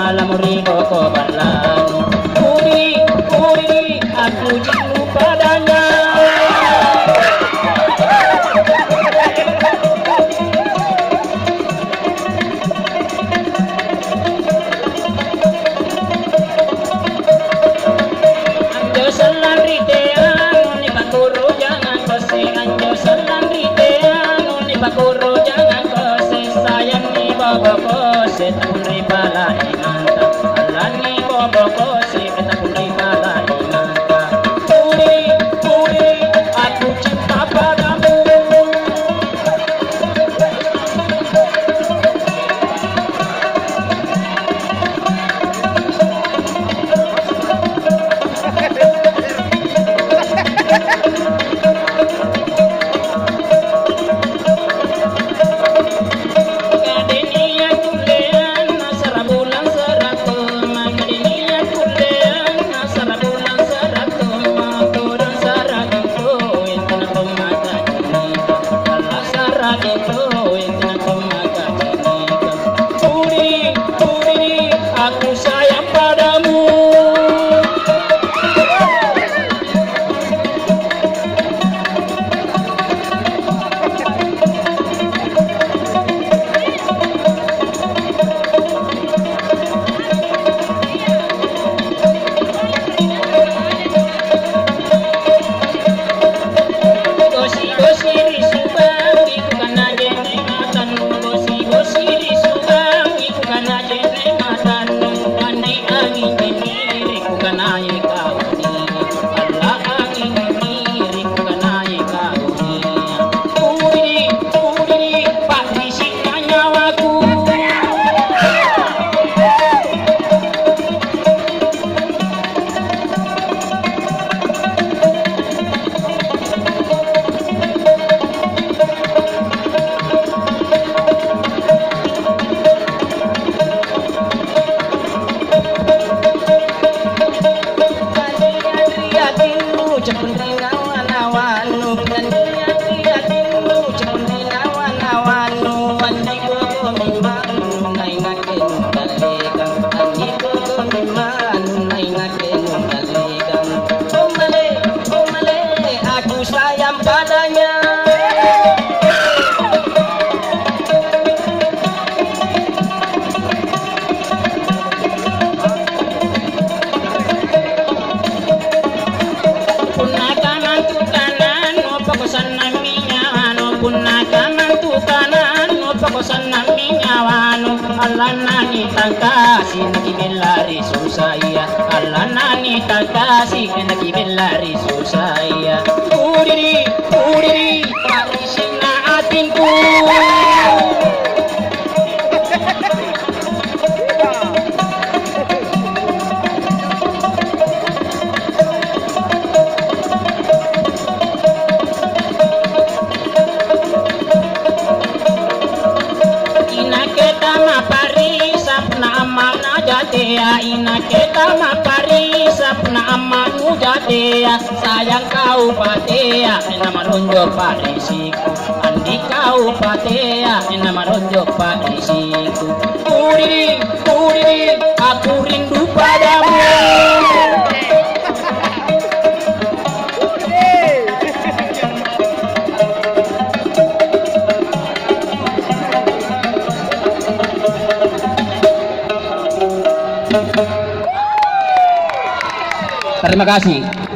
malam rindu ko berlalu. Uri aku rindu padanya. Anjo selan ritean ni bakuru jangan kose. Anjo selan ritean ni bakuru jangan kose. Sayang ni bobo kose takuri bala imanta. Allah ni bobo kose takuri bala imanta. Uri aku cinta padamu. Kadenia kulean sarabulan sarakum. Kadenia kulean sarabulan sarakum. Turun saragiku intan pemata ini. Allah saragiku intan pemata ini. Uri aku sayang padamu. Gosi di subang iku kana jene matan. Gosi di subang iku kana jene matan. Andi angin ini iku kana ikauni. Allah angin ini iku kana ikauni. Uri pak disina nyawaku. Aku sayang padanya. Punna kanan tu kanan, opo kosan naminya wano. Punna kanan tu kanan, opo kosan naminya wano. Allah nani tangkasi nakibelari susaya. Allah nani tangkasi nakibelari susaya. Uri parisina atinku. Ina kita mapari sapna amana jatea. Ina kita mapari sapna amanu jatea. Sayang kau patea nama ronjo parisiku. Andi kau patea nama ronjo parisiku. Uri aku rindu padamu. Terima kasih.